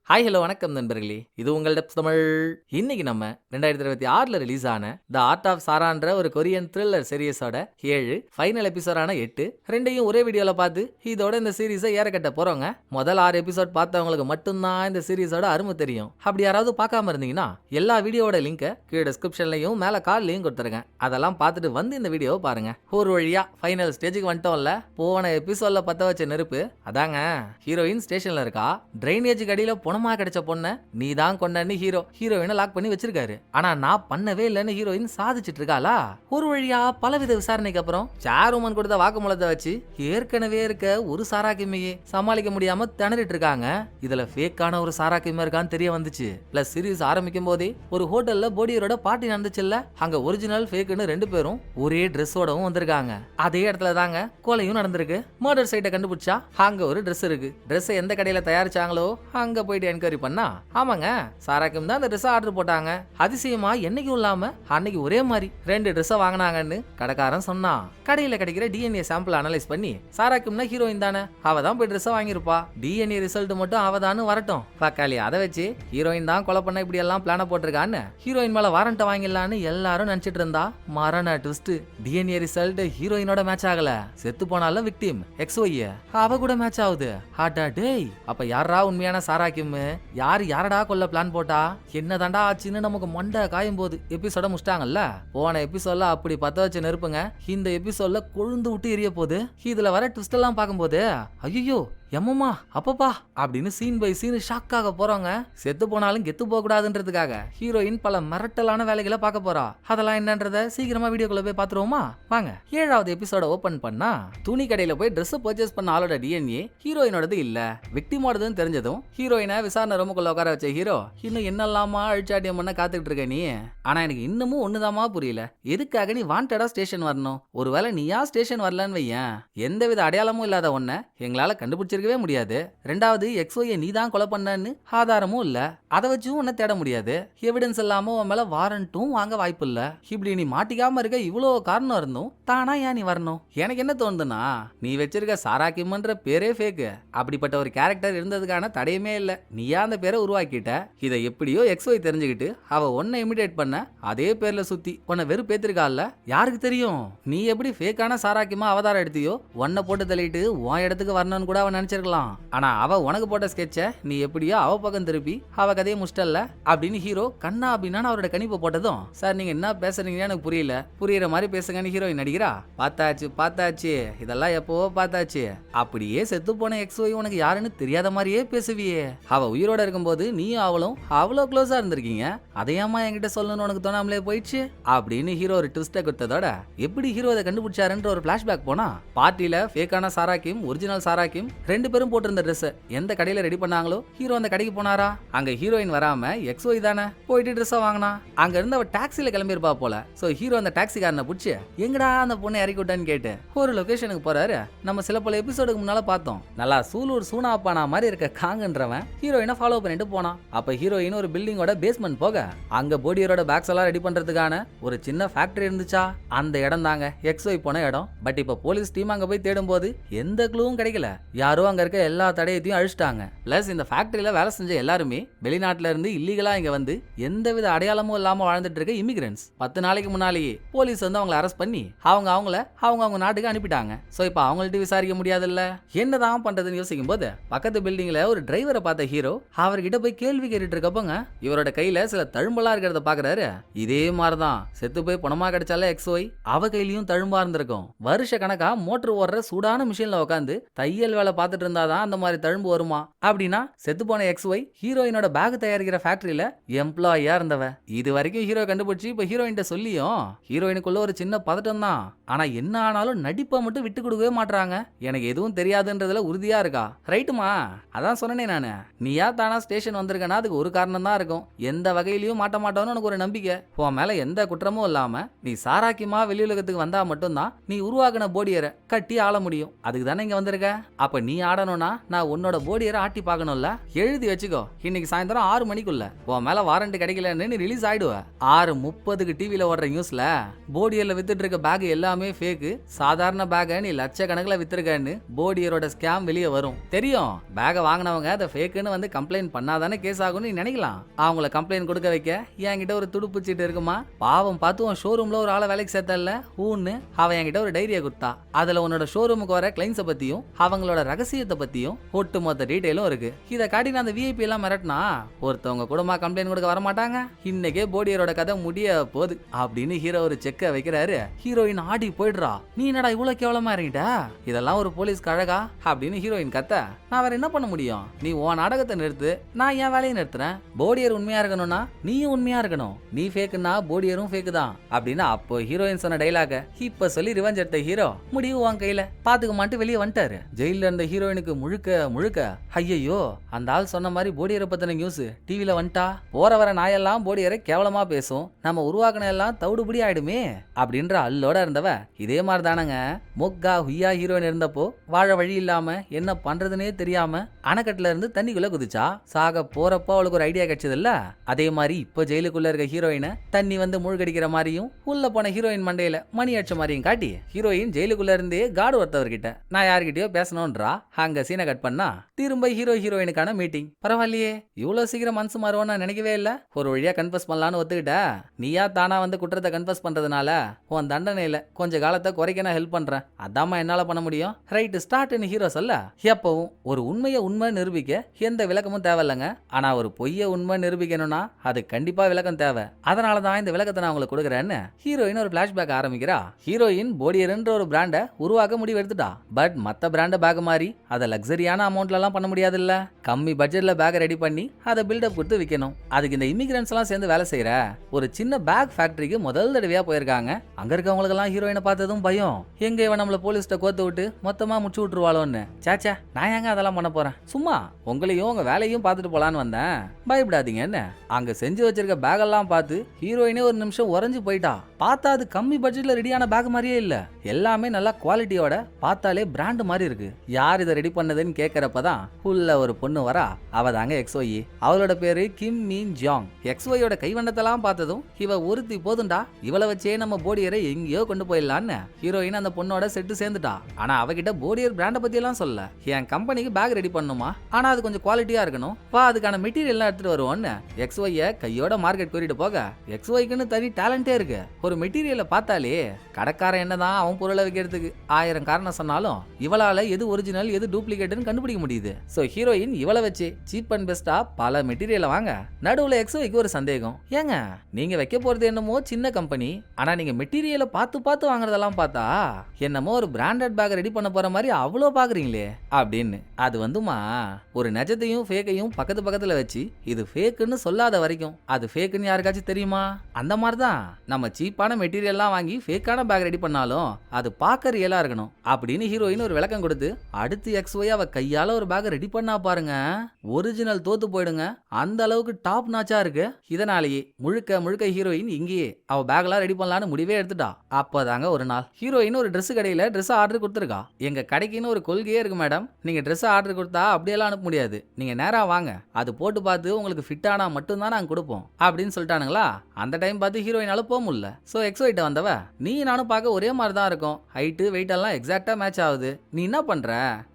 Hi hello வணக்கம் நண்பர்களே, இது உங்கள் டெப்ஸ் தமிழ். இன்னைக்கு நம்ம 2026ல ரிலீஸ் ஆன த ஆர்ட் ஆஃப் சாரான்ற ஒரு கொரியன் த்ரில்லர் சீரிஸோட 7 ஃபைனல் எபிசோடான 8 ரெண்டையும் ஒரே வீடியோல பார்த்து இதோட இந்த சீரிஸை ஏறக்கட்ட போறோங்க. முதல் 6 எபிசோட் பார்த்தவங்களுக்கு மட்டும்தான் இந்த சீரிஸோட அருமை தெரியும். அப்படி யாராவது பார்க்காம இருந்தீங்கன்னா எல்லா வீடியோவோட லிங்கை கீழே டிஸ்கிரிப்ஷன்லையும் மேல கார்ட்லையும் கொடுத்துருக்கேன். அதெல்லாம் பார்த்துட்டு வந்து இந்த வீடியோவை பாருங்க. ஒரு வழியா ஃபைனல் ஸ்டேஜுக்கு வந்துட்டோம்ல. போன எபிசோட்ல பத்த வச்ச நெருப்பு அதாங்க. ஹீரோயின் ஸ்டேஷன்ல இருக்கா. ட்ரைனேஜ் கடியில பொணமா கிடைச்ச பொண்ண நீ தான் கொண்டன்னு ஹீரோயினை லாக் பண்ணி வச்சிருக்காரு. ஆனா நான் பண்ணவே இல்லைன்னு ஹீரோயின் சாதிச்சிட்டு இருக்காளா. ஒரு வழியா பலவித விசாரணைக்கு அப்புறம் சாருமன் கொடுத்த வாக்குமூலத்தை வச்சு ஏற்கனவே இருக்க ஒரு சாராக்கிமையே சமாளிக்க முடியாம திணறிட்டு இருக்காங்க. இதுல ஃபேக்கான ஒரு சாராக்கிமை இருக்கான்னு தெரிய வந்துச்சு. பிளஸ் சீரிஸ் ஆரம்பிக்கும் போதே ஒரு ஹோட்டல்ல போடியரோட பார்ட்டி நடந்துச்சுல்ல, அங்க ஒரிஜினல் ஃபேக்குன்னு 2 பேரும் ஒரே ட்ரெஸ்ஸோடவும் வந்திருக்காங்க. அதே இடத்துல தாங்க கொலையும் நடந்திருக்கு. மர்டர் சைட்டை கண்டுபிடிச்சா அங்க ஒரு ட்ரெஸ் இருக்கு. ட்ரெஸ் எந்த கடையில தயாரிச்சாங்களோ அங்க போயிட்டு என்கொயரி பண்ணா ஆமாங்க, சாராக்கும் தான் அந்த ட்ரெஸ் ஆர்டர் போட்டாங்க. அதிசயமா என்னைக்கும் இல்லாம அன்னைக்கு ஒரே மாதிரி 2 ட்ரெஸ் வாங்கினாங்கன்னு கடைக்காரன் சொன்னான். கடையில கிடைக்கிற டிஎன்ஏ சாம்பிள் அனலைஸ் பண்ணி சாராக்கும்னா ஹீரோயின் தானே, அவ தான் போய் ட்ரெஸ் வாங்கியிருப்பா. டிஎன்ஏ ரிசல்ட் மட்டும் அவதான்னு வரட்டும். பக்காளி அதை வச்சு ஹீரோயின் தான் கொலை பண்ண இப்படி எல்லாம் பிளான போட்டிருக்கான்னு ஹீரோயின் மேல வாரண்ட வாங்கிடலான்னு எல்லாரும் நினைச்சிட்டு இருந்தா மரண ட்விஸ்ட். டிஎன்ஏ ரிசல்ட் ஹீரோயினோட மேட்ச் ஆகல. செத்து போனாலும் விக்டிம் XY அவ கூட மேட்ச் ஆகுது. ஹாட்டா டேய், அப்ப யாரா உண்மையான சாராக்கும்? யாரடா கொல்ல பிளான் போட்டா? என்னதாண்டா ஆச்சுன்னு நமக்கு மண்டை காயும் போது எபிசோட முடிச்சிட்டாங்கல்ல. போன எபிசோட்ல அப்படி பத்த வச்ச நெருப்புங்க இந்த எபிசோட்ல கொழுந்து விட்டு எரிய போது. இதுல வர ட்விஸ்ட் எல்லாம் பார்க்கும்போது ஐயோ எம்மம்மா அப்பப்பா அப்படின்னு சீன் பை சீன் ஷாக்காக போறாங்க. செத்து போனாலும் கெத்து போக கூடாதுன்றதுக்காக ஹீரோயின் பல மிரட்டலான வேலைகளை பார்க்க போறா. அதெல்லாம் என்னன்றத சீக்கிரமா வீடியோக்குள்ள போய் பாத்துருவோமா வாங்க. 7வது எபிசோட ஓபன் பண்ணா துணி கடையில போய் ட்ரெஸ் பர்ச்சேஸ் பண்ண ஆளோட டிஎன்ஏ ஹீரோயினோடது இல்ல, விக்டிமோடதுன்னு தெரிஞ்சதும் ஹீரோயினை விசாரணை ரூமுக்குள்ள உட்கார வச்ச ஹீரோ இன்னும் என்னெல்லாமா அழிச்சாட்டியம் பண்ண காத்துக்கிட்டு இருக்க நீ. ஆனா எனக்கு இன்னமும் ஒண்ணுதாமா புரியல, எதுக்காக நீ வாண்டடா ஸ்டேஷன் வரணும்? ஒருவேளை நீயா ஸ்டேஷன் வரலன்னு வையன், எந்தவித அடையாளமும் இல்லாத ஒன்ன எங்களால கண்டுபிடிச்சிருக்கவே முடியாது. ரெண்டாவது XY நீ தான் கொலை பண்ணன்னு ஆதாரமும் இல்ல, அதை வச்சும் உன்னை தேட முடியாது. எவிடன்ஸ் இல்லாம உன் மேல வாரண்ட்டும் வாங்க வாய்ப்பு இல்ல. இப்படி நீ மாட்டிக்காம இருக்க இவ்வளவு காரணம் இருந்தும் தானா ஏன் நீ வரணும்? எனக்கு என்ன தோணுதுன்னா, நீ வச்சிருக்க சாராக்கிம்ன்ற பேரே ஃபேக்கு. அப்படிப்பட்ட ஒரு கேரக்டர் இருந்ததுக்கான தடையுமே இல்ல. நீயா அந்த பேரை உருவாக்கிட்ட. இதை எப்படியோ XY தெரிஞ்சுக்கிட்டு அவ உன்னை இமிடேட் பண்ண அதே பேர்ல சுத்தி உன்னை வெறுப்பேத்திருக்கால. யாருக்கு தெரியும் நீ எப்படி ஃபேக்கான சாராக்கியமா அவதாரம் எடுத்தியோ உன்னை போட்டு தள்ளிட்டு உன் இடத்துக்கு வரணும்னு கூட அவன் நினைச்சிருக்கலாம். ஆனா அவ உனக்கு போட்ட ஸ்கெட்ச நீ எப்படியோ அவ பக்கம் திருப்பி அவ கதையை முஷ்டல்ல அப்படின்னு ஹீரோ கண்ணா அப்படின்னா அவரோட கணிப்பு போட்டதும், சார் நீங்க என்ன பேசுறீங்கன்னு எனக்கு புரியல, புரியுற மாதிரி பேசுங்கன்னு ஹீரோயின் நடிக்கிறா. பார்த்தாச்சு இதெல்லாம் எப்பவோ பார்த்தாச்சு. அப்படியே செத்து போன XY உனக்கு யாருன்னு தெரியாத மாதிரியே பேசுவியே. அவ உயிரோட இருக்கும்போது நீயும் அவளும் அவ்வளோ க்ளோஸா இருந்திருக்கீங்க, அதையாமா என்கிட்ட சொல்லணும்னு உனக்கு தோணாமலே போயிடுச்சு அப்படின்னு ஹீரோ ஒரு ட்விஸ்ட கொடுத்ததோட எப்படி ஹீரோ அதை கண்டுபிடிச்சாருன்ற ஒரு பிளாஷ்பேக் போனா, பார்ட்டில ஃபேக்கான சாராக்கிம் ஒரிஜினல் சாராக்கிம் 2 பேரும் போட்டிருந்த ட்ரெஸ் எந்த கடையில ரெடி பண்ணாங்களோ ஹீரோ அந்த கடைக்கு போனாரா. அங்க ஹீரோயின் வராம XY தானே போயிட்டு ட்ரெஸ் வாங்கினா. அங்க இருந்து அவ டாக்ஸில கிளம்பியிருப்பா போல. சோ ஹீரோ அந்த டாக்ஸிக்காரனை பிடிச்சி எங்கடா அந்த பொண்ணை இறக்கி விட்டான்னு கேட்டு ஒரு லொகேஷனுக்கு போறாரு. நம்ம சில பல எபிசோடுக்கு முன்னால பார்த்தோம், நல்லா சூலூர் சூனாப்பானா மாதிரி இருக்க காங்கன்றவன் ஹீரோயினை ஃபாலோ பண்ணிட்டு போனான். அப்ப ஹீரோயின் ஒரு பில்டிங்கோட பேஸ்மெண்ட் போக அங்க போடியரோட பேக்ஸ் எல்லாம் ரெடி பண்றதுக்கான ஒரு சின்ன ஃபேக்டரி இருந்துச்சா. அந்த இடம் தாங்க XY போன இடம். பட் இப்ப போலீஸ் டீம் அங்க போய் தேடும் போது எந்த க்ளூவும் கிடைக்கல. யாரோ அங்க இருக்க எல்லா தடயத்தையும் அழிச்சிட்டாங்க. பிளஸ் இந்த ஃபேக்டரியில வேலை செஞ்ச எல்லாருமே வெளிநாட்டுல இருந்து இல்லீகலா இங்க வந்து எந்தவித அடையாளமும் இல்லாம வாழ்ந்துட்டு இருக்க இமிகிரன்ஸ். 10 நாளைக்கு முன்னாலேயே போலீஸ் வந்து அவங்களை அரெஸ்ட் பண்ணி அவங்க நாட்டுக்கு அனுப்பிட்டாங்க. சோ இப்ப அவங்கள்ட்ட விசாரிக்க முடியாதுல்ல. என்னதான் பண்றதுன்னு யோசிக்கும் போது பக்கத்து பில்டிங்ல ஒரு டிரைவரை பார்த்த ஹீரோ அவர்கிட்ட போய் கேள்வி கேட்டுட்டு இருக்கப்பங்க இவரோட கையில சில தழும்பெல்லாம் இருக்கிறத பாக்குறாரு. இதே மாதிரிதான் செத்து போய் பணமா கிடைச்சால XY அவ கையிலயும் தழும்பா இருந்திருக்கும். வருஷ கணக்கா மோட்டர் ஓடுற சூடான மிஷின்ல உட்காந்து தையல் வேலை பார்த்துட்டு இருந்தாதான் அந்த மாதிரி தழும்பு வருமா. அப்படின்னா செத்து போன XY ஹீரோயினோட பேக் தயாரிக்கிற ஃபேக்டரியில எம்ப்ளாயியா இருந்தவ. இது வரைக்கும் ஹீரோ கண்டுபிடிச்சு இப்ப ஹீரோயின் சொல்லியும் ஹீரோயினுக்குள்ள ஒரு சின்ன பதட்டம் தான். ஆனா என்ன ஆனாலும் நடிப்பை மட்டும் விட்டு கொடுக்கவே மாட்டாங்க. எனக்கு எதுவும் தெரியாதுன்றதுல உறுதியா இருக்கா. ரைட்டுமா, அதான் சொன்னேனே நானு, நீயா தானா ஸ்டேஷன் வந்திருக்கனா அதுக்கு ஒரு காரணம் தான் இருக்கும். எந்த வகையிலயும் மாட்ட மாட்டோன்னு எனக்கு ஒரு நம்பிக்கை. உன் மேல எந்த குற்றமும் இல்லாம நீ சாராக்கியமா வெளியுலகத்துக்கு வந்தா மட்டும்தான் நீ உருவாக்கின போடியரை கட்டி ஆள முடியும். அதுக்கு தானே இங்க வந்திருக்க. அப்ப நீ ஆடணும்னா நான் உன்னோட போடியரை ஆட்டி பார்க்கணும்ல. எழுதி வச்சுக்கோ, இன்னைக்கு சாயந்தரம் சாயந்தரம் 6 மணிக்குள்ள உன் மேல வாரண்ட் கிடைக்கலன்னு நீ ரிலீஸ் ஆயிடுவ. 6:30க்கு டிவில ஓடுற நியூஸ்ல போடியர்ல வித்துட்டு இருக்க பேக் எல்லாமே ஃபேக்கு, சாதாரண பேக்கை நீ லட்சக்கணக்கில் வித்துருக்கன்னு போடியரோட ஸ்கேம் வெளியே வரும். தெரியும், பேக்கை வாங்கினவங்க அதை ஃபேக்குன்னு வந்து கம்ப்ளைண்ட் பண்ணாதானே கேஸ் ஆகும்னு நீ நினைக்கலாம். அவங்கள கம்ப்ளைண்ட் கொடுக்க வைக்க என்கிட்ட ஒரு துடுப்பு சீட்டு இருக்குமா, பாவம் பார்த்து உன் ஷோரூம்ல ஒரு ஆளை வேலைக்கு சேர்த்தல ஊன்னு அவன் என்கிட்ட ஒரு டைரியை கொடுத்தா. அதுல உன்னோட ஷோரூமுக்கு வர கிளைண்ட்ஸை பத்தியும் அவங்களோட ரகசியத்தை பத்தியும் ஒட்டுமொத்த டீடைலும் இருக்கு. இதை காட்டி நான் அந்த விஐபி எல்லாம் மிரட்டினா ஒருத்தவங்க கூடமா கம்ப்ளைண்ட் கொடுக்க வர மாட்டாங்க. இன்னைக்கே போடியரோட கதை முடிய போகுது அப்படின்னு ஹீரோ ஒரு செக்க வைக்கிறாரு. ஹீரோயின் ஆடி போயிடுறா. நீ என்னடா இவ்வளவு கேவலமா இறங்கிட்ட, இதெல்லாம் ஒரு போலீஸ்க்கு அழகா அப்படின்னு ஹீரோயின் கத்த. நான் வேற என்ன பண்ண முடியும், நீ உன் நாடகத்தை நிறுத்து, நான் என் வேலையை நிறுத்துறேன். போடியர் உண்மையா இருக்கணும்னா நீயும் உண்மையா இருக்கணும், நீ ஃபேக்குன்னா போடியரும் ஃபேக்கு தான் அப்படின்னு அப்போ ஹீரோயின் சொன்ன டைலாக இப்ப சொல்லி ரிவெஞ்ச் எடுத்த ஹீரோ முடிவு உன் கையில பாத்துக்க மாட்டு வெளியே வந்துட்டாரு. ஜெயில இருந்த ஹீரோயினுக்கு முழுக்க ஐயோ அந்த ஆள் சொன்ன மாதிரி போடியரை பத்தின நியூஸ் டிவில வந்துட்டா, போற வர நாயெல்லாம் போடியரை கேவலமா பேசும், நம்ம உருவாக்கின எல்லாம் தவிடுபடி ஆயிடுமே அப்படின்ற அல்லோட இருந்தவ. இதே மாதிரி தானங்க மொக்கா ஹுய்யா ஹீரோயின் இருந்தப்போ வாழ வழி இல்லாம என்ன பண்றதுன்னே தெரியாம அணைக்கட்டுல இருந்து தண்ணிக்குள்ள குதிச்சா. சாக போறப்போ அவளுக்கு ஒரு ஐடியா கிடைச்சது இல்ல, அதே மாதிரி இப்ப ஜெயிலுக்குள்ள இருக்க ஹீரோயினை தண்ணி வந்து மூழ்கடிக்கிற மாதிரியும் உள்ள போன ஹீரோயின் மண்டையில மணி அடிச்ச மாதிரியும் காட்டி ஹீரோயின் ஜெயிலுக்குள்ள இருந்தே காடு ஒருத்தவர்கிட்ட நான் யார்கிட்டயோ பேசணும்ன்றா. அங்க சீனை கட் பண்ணா திரும்ப ஹீரோயினுக்கான மீட்டிங். பரவாயில்லையே, இவ்வளவு சீக்கிரம் மனசு மாறுவோம் நான் நினைக்கவே இல்ல, ஒரு வழியா கன்ஃபஸ் பண்ணலான்னு ஒத்துக்கிட்ட. நீயா தானா வந்து குற்றத்தை கன்ஃபஸ் பண்றதுனால உன் தண்டனையில கொஞ்ச காலத்தை குறைக்க நான் ஹெல்ப் பண்றேன், அதாம்மா என்னால பண்ண முடியும். ரைட் ஸ்டார்ட்னு ஹீரோ சொல்ல, எப்பவும் ஒரு உண்மையை உண்மை நிரூபிக்க எந்த விளக்கமும் தேவையில்லைங்க, ஆனா ஒரு பொய்ய உண்மை நிரூபிக்கணும்னா அது கண்டிப்பா விளக்கம் தேவை. அதனாலதான் இந்த விளக்கத்தை நான் உங்களுக்கு கொடுக்குறேன்னு ஹீரோயின் ஒரு பிளாஷ்பேக் ஆரம்பிக்கிறா. ஹீரோயின் போடியர்ன்ற ஒரு பிராண்டை உருவாக்க முடிவு எடுத்துட்டா. பட் மத்த பிராண்ட் பேக் மாதிரி அதை லக்ஸரியான அமௌண்ட்ல எல்லாம் பண்ண முடியாது இல்ல, கம்மி பட்ஜெட்ல பேக் ரெடி பண்ணி அதை பில்டப் கொடுத்து விற்கணும். அதுக்கு இந்த இமிகிரன்ஸ் எல்லாம் சேர்ந்து வேலை செய்யற ஒரு சின்ன பேக் ஃபேக்டரிக்கு முதல் தடவையா போயிருக்காங்க. அங்க இருக்கவங்களுக்கு எல்லாம் ஹீரோயினை பார்த்ததும் பயம், எங்க இவன் நம்மள போலீஸ்ட கோத்து விட்டு மொத்தமா முடிச்சு விட்டுருவாளோன்னு. சேச்சா, நான் ஏங்க அதெல்லாம் பண்ண போறேன், சும்மா உங்களையும் உங்க வேலையும் பார்த்துட்டு போலான்னு வந்தேன், பயப்படாதீங்க என்ன. அங்க செஞ்சு வச்சிருக்க பேக் எல்லாம் பார்த்து ஹீரோயினே ஒரு நிமிஷம் உறைஞ்சு போயிட்டா. பார்த்தா அது கம்மி பட்ஜெட்ல ரெடியான பேக் மாதிரியே இல்ல, எல்லாமே நல்லா குவாலிட்டியோட பார்த்தாலே பிராண்ட் மாதிரி இருக்கு. யார் இதை ரெடி பண்ணதுன்னு கேட்கறப்பதான் உள்ள ஒரு பொண்ணு வரா. அவ தாங்க எக்ஸ்ஒய், அவளோட பேரு கிம் மீன் ஜாங். எக்ஸ்ஒயோட கைவண்ணத்தெல்லாம் பார்த்ததும் இவ ஒருத்தி போதுண்டா, இவளை வச்சே நம்ம போடியரை எங்கேயோ கொண்டு போயிடலான்னு ஹீரோயின் அந்த பொண்ணோட செட்டு சேர்ந்துட்டா. ஆனா அவகிட்ட போடியர் பிராண்டை பத்தி எல்லாம் சொல்ல, என் கம்பெனிக்கு பேக் ரெடி பண்ணுமா, ஆனா அது கொஞ்சம் குவாலிட்டியா இருக்கணும், வா அதுக்கான மெட்டீரியல் எல்லாம் எடுத்துட்டு வருவோன்னு எக்ஸ்ஒய்ய கையோட மார்க்கெட் கூட்டிட்டு போக. எக்ஸ்ஒய்க்குன்னு தனி டேலண்டே இருக்கு, ஒரு மெட்டீரியலை பார்த்தாலே கடைக்காரன் என்னதான் அவன் பொருளை வைக்கிறதுக்கு 1000 காரணம் சொன்னாலும் இவளால எது ஒரிஜினல் எது டூப்ளிகேட்னு கண்டுபிடிக்க முடியுது. சோ ஹீரோயின் இவளை வச்சு சீப் அண்ட் பெஸ்டா பல மெட்டீரியலை வாங்க. நடுவுல எக்ஸ்ஒய்க்கு ஒரு சந்தேகம், ஏங்க நீங்க வைக்க போறது என்னமோ சின்ன கம்பெனி, ஆனா நீங்க மெட்டீரியலை பார்த்து வாங்குறதெல்லாம் பார்த்தா என்னமோ ஒரு பிராண்டட் பேக் ரெடி பண்ண போற மாதிரி அவ்வளோ பாக்குறீங்களே அப்படின்னு. அது வந்துமா ஒரு நெஜத்தையும் ஃபேக்கையும் பக்கத்துல வச்சு இது ஃபேக்குன்னு சொல்லாத வரைக்கும் அது ஃபேக்குன்னு யாருக்காச்சும் தெரியுமா? அந்த மாதிரிதான் நம்ம சீப்பான மெட்டீரியல்லாம் வாங்கி ஃபேக்கான பேக் ரெடி பண்ணாலும் அது பார்க்க ரியலா இருக்கணும் அப்படின்னு ஹீரோயின் ஒரு விளக்கம் கொடுத்து அடுத்து எக்ஸ்ஒய் அவ கையால ஒரு பேக் ரெடி பண்ணா பாருங்க, ஒரிஜினல் தோத்து போயிடுங்க, அந்த அளவுக்கு டாப் நாச்சா இருக்கு. இதனாலேயே முழுக்க ஹீரோயின் இங்கேயே அவ பேக்லாம் ரெடி பண்ணலான்னு முடிவே எடுத்துட்டா. அப்பதாங்க ஒரு நாள் ஹீரோயின் ஒரு ட்ரெஸ் கடையில ட்ரெஸ் ஆர்டர் கொடுத்துருக்கா. எங்க கடைக்குன்னு ஒரு கொள்கையே இருக்கு மேடம், நீங்க ட்ரெஸ் ஆர்டர் கொடுத்தா அப்படியெல்லாம் அனுப்ப முடியாது, நீங்க நேரா வாங்க, அது போட்டு பார்த்து உங்களுக்கு ஃபிட் ஆனா மட்டும்தான் நாங்க கொடுப்போம் அப்படின்னு சொல்லிட்டானுங்களா. அந்த டைம் பார்த்து ஹீரோயினால போக முடியல. சோ எக்ஸ்ஒய்ட்ட வந்தவ, நீ நானும் பார்க்க ஒரே மாதிரி தான் இருக்கும், ஹைட்டு வெயிட் எல்லாம் எக்ஸாக்டா மேட்ச் ஆகுது, நீ என்ன பண்ற,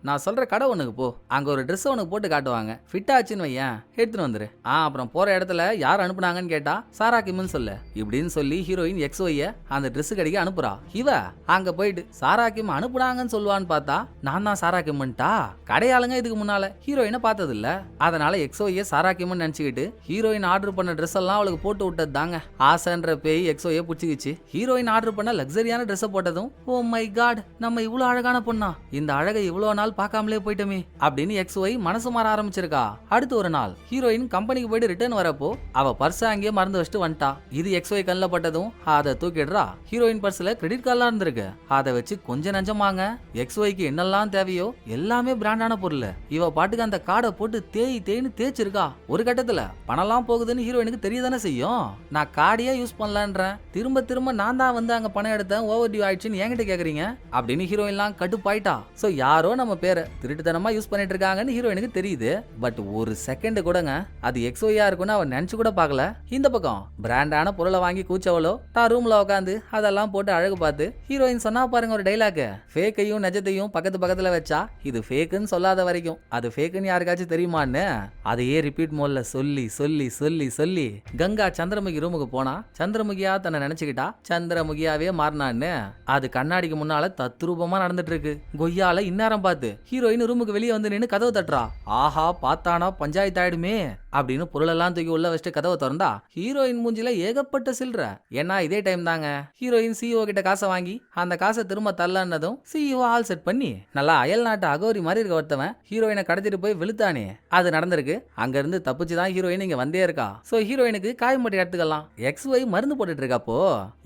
நான் சொல்ற கடை ஒண்ணுக்கு போ, அங்க ஒரு ட்ரெஸ் உனக்கு போட்டு காட்டுவாங்க, ஃபிட் ஆச்சுன்னு வையன் எடுத்துன்னு வந்துரு, அப்புறம் போற இடத்துல யார் அனுப்புனாங்கன்னு கேட்டா சாரா கிம்னு சொல்லு இப்படின்னு சொல்லி ஹீரோயின் எக்ஸ்ஒய்ய அந்த ட்ரெஸ் கடைக்கு அனுப்புறா. இவ அங்க போயிட்டு சாரா கிம் அனுப்புனாங்கன்னு சொல்லுவான்னு பார்த்தா நான் தான் சாரா கிம்ட்டா. கடையாளுங்க இதுக்கு முன்னால ஹீரோயினை பார்த்தது இல்ல, அதனால எக்ஸ்ஒய்ய சாரா கிம்னு நினைச்சுக்கிட்டு ஹீரோயின் ஆர்டர் பண்ண ட்ரெஸ் எல்லாம் அவளுக்கு போட்டு விட்டது தாங்க. ஆசைன்ற பேய் எக்ஸ்ஒய்ய புடிச்சுக்கிச்சு. ஹீரோயின் ஆர்டர் பண்ண லக்ஸரியான ட்ரெஸ் போட்டதும் ஓ மை காட், நம்ம இவ்வளவு அழகான பொண்ணா, இந்த அழகை இவ்வளவு நாள் பார்க்காமலே போயிட்டோமே அப்படின்னு எக்ஸ்ஒய் மனசு மாற ஆரம்பிச்சிருக்கா. அடுத்து ஒரு நாள் ஹீரோயின் கம்பெனிக்கு போயிட்டு ரிட்டர்ன் வரப்போ அவ பர்ஸ் அங்கேயே மறந்து வச்சுட்டு வந்துட்டா. இது எக்ஸ்ஒய் கண்ணில் பட்டதும் அதை தூக்கிடுறா. ஹீரோயின் பர்ஸ்ல கிரெடிட் கார்டெல்லாம் இருந்திருக்கு, அதை வச்சு கொஞ்சம் நஞ்சமாங்க எக்ஸ்ஒய்க்கு என்னெல்லாம் தேவையோ எல்லாமே பிராண்டான பொருள் இவ பாட்டுக்கு அந்த கார்டை போட்டு தேய்னு தேய்ச்சிருக்கா. ஒரு கட்டத்துல பணம்லாம் போகுதுன்னு ஹீரோயினுக்கு தெரியதானே செய்யும். நான் கார்டையே யூஸ் பண்ணலான்றேன், திரும்ப திரும்ப நான் தான் வந்து அங்க பணம் எடுத்தேன், ஓவர் டியூ ஆயிடுச்சுன்னு என்கிட்ட கேக்குறீங்க அப்படின்னு ஹீரோயின்லாம் கடுப்பாயிட்டா. சோ யாரோ நம்ம பேரை திருட்டுத்தனமா யூஸ் பண்ணிட்டு இருக்காங்கன்னு ஹீரோயினுக்கு தெரியுது. பட் ஒரு செகண்ட் கூடங்க அது எக்ஸோயா இருக்குன்னு அவன் நினைச்சு கூட பார்க்கல. இந்த பக்கம் பிராண்டான பொருளை வாங்கி கூச்சவளோ தான் ரூம்ல உட்காந்து அதெல்லாம் போட்டு அழகு பார்த்து ஹீரோயின் சொன்னா பாருங்க ஒரு டைலாக், ஃபேக்கையும் நிஜத்தையும் பக்கத்து பக்கத்துல வச்சா இது ஃபேக்குன்னு சொல்லாத வரைக்கும் அது ஃபேக்குன்னு யாருக்காச்சும் தெரியுமான்னு அதையே ரிப்பீட் மோட்ல சொல்லி சொல்லி சொல்லி சொல்லி கங்கா சந்திரமுகி ரூமுக்கு போனா சந்திரமுகியா தன்னை நினைச்சுக்கிட்டா சந்திரமுகியாவே மாறினான்னு அது கண்ணாடிக்கு முன்னால தத்ரூபமா நடந்துட்டு இருக்கு. கொய்யால இந்நேரம் பார்த்து ஹீரோயின் ரூமுக்கு வெளியே வந்து நின்று கதவு தட்டுறா. ஆஹா பார்த்தானா பஞ்சாயத்து ஆயிடுமே அப்படின்னு பொருளெல்லாம் தூக்கி உள்ள வச்சுட்டு கதவை திறந்தா ஹீரோயின் மூஞ்சில ஏகப்பட்ட சில்ற. ஏன்னா இதே டைம் தாங்க ஹீரோயின் சிஇஓ கிட்ட காசை வாங்கி அந்த காசை திரும்ப தரலன்னதும் சிஇஓ ஆல் செட் பண்ணி நல்லா அயல் நாட்டு அகோரி மாதிரி இருக்க ஒருத்தவன் ஹீரோயினை கடத்திட்டு போய் விழுத்தானே அது நடந்திருக்கு. அங்க இருந்து தப்பிச்சுதான் ஹீரோயின் இங்க வந்தே இருக்கா. சோ ஹீரோயினுக்கு காயம்பட்டி எடுத்துக்கலாம். XY மருந்து போட்டுட்டு இருக்கப்போ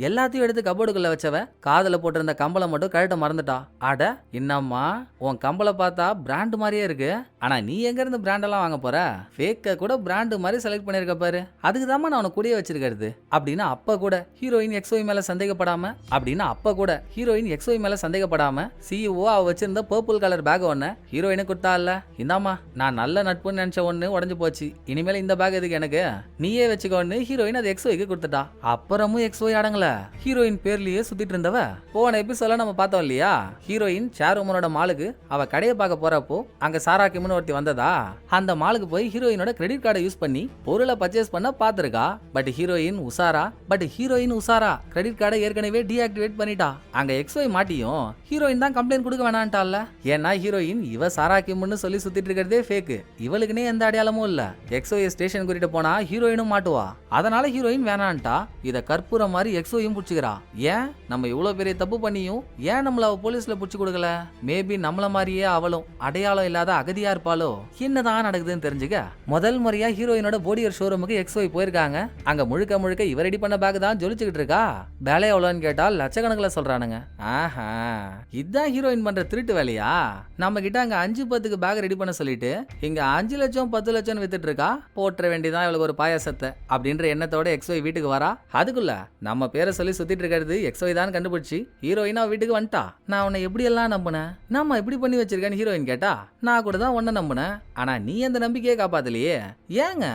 எல்லாத்தையும் எடுத்து கபோர்டுக்குள்ள வச்சவ காதல போட்டிருந்த கம்பளை மட்டும் கழட்ட மறந்துட்டா. அட என்னம்மா உன் கம்பளை பார்த்தா பிராண்ட் மாதிரியே இருக்கு, ஆனா நீ எங்க இருந்து பிராண்ட் எல்லாம் வாங்க போற, ஃபேக்க கூட பிராண்ட் மாதிரி செலக்ட் பண்ணிருக்க பாரு, அதுக்கு தான் நான் உனக்கு கூடயே வச்சிருக்கிறது அப்படின்னு அப்ப கூட ஹீரோயின் XY மேல சந்தேகப்படாம சிஇஓ அவ வச்சிருந்த பர்பிள் கலர் பேக் ஒண்ணு ஹீரோயினுக்கு கொடுத்தால. இந்தாமா நான் நல்ல நட்புன்னு நினைச்ச ஒண்ணு உடஞ்சு போச்சு, இனிமேல் இந்த பேக் எதுக்கு எனக்கு, நீயே வச்சுக்கோன்னு ஹீரோயின் அது XYக்கு கொடுத்துட்டா. அப்புறமும் XY அடங்கல, ஹீரோயின் பேர்லயே சுத்திட்டு இருந்தவ போன எபிசோட நம்ம பார்த்தோம் இல்லையா, ஹீரோயின் ஷேருமனோட மாலுக்கு அவ கடையை பார்க்க போறப்போ அங்க சாரா கிம்னு ஒருத்தி வந்ததா. அந்த மாலுக்கு போய் ஹீரோயினோட கிரெடிட் கார்டை யூஸ் பண்ணி பொருளை பர்ச்சேஸ் பண்ண பாத்துருக்கா. பட் ஹீரோயின் உசாரா கிரெடிட் கார்டை ஏற்கனவே டீஆக்டிவேட் பண்ணிட்டா. அங்க XY மாட்டியும் ஹீரோயின் தான் கம்ப்ளைண்ட் கொடுக்க வேணான்ட்டால. ஏன்னா ஹீரோயின் இவ சாரா கிம்னு சொல்லி சுத்திட்டு இருக்கிறதே ஃபேக், இவளுக்குனே எந்த அடையாளமும் இல்ல. XY ஸ்டேஷன் கூட்டிட்டு போனா ஹீரோயினும் மாட்டுவா, அதனால ஹீரோயின் வேணான்ட்டா. இத கற்பூரம் மாதிரி XYயும் புடிச்சுக்கிறா. ஏன் நம்ம இவ்வளவு பெரிய தப்பு பண்ணியும் ஏன் நம்மள அவ போலீஸ்ல புடிச்சு கொடுக்கல, மேபி நம்மள மாதிரியே அவளும் அடையாளம் இல்லாத அகதியா இருப்பாளோ, என்னதான் நடக்குதுன்னு தெரிஞ்சுக்க முதல் முறையா ஹீரோயினோட போடியர் ஷோரூமுக்கு XY போயிருக்காங்க. அங்க முழுக்க இவ ரெடி பண்ண பேக் தான் ஜொலிச்சுக்கிட்டு இருக்கா. வேலை எவ்வளோன்னு கேட்டா லட்சக்கணக்கில் சொல்றானுங்க. ஆஹா இதுதான் ஹீரோயின் பண்ற திருட்டு வேலையா, நம்ம கிட்ட அங்க 5-10க்கு பேக் ரெடி பண்ண சொல்லிட்டு இங்க 5 லட்சம் 10 லட்சம் வித்துட்டு இருக்கா. போட்டுற வேண்டியதான் இவளுக்கு ஒரு பாயாசத்தை அப்படின்ற எண்ணத்தோட XY வீட்டுக்கு வரா. அதுக்குள்ள நம்ம பேரை சொல்லி சுத்திட்டு இருக்கிறது XY தான் கண்டுபிடிச்சு ஹீரோயினா வீட்டுக்கு வந்துட்டா. நான் உன்னை எப்படி எல்லாம் நம்பினேன், நம்ம எப்படி பண்ணி வச்சிருக்கேன்னு ஹீரோயின் கேட்டா, நான் கூட தான் உன்னை நம்பினேன், ஆனா நீ அந்த நம்பிக்கையை காப்பாத்தலையே. ஏங்க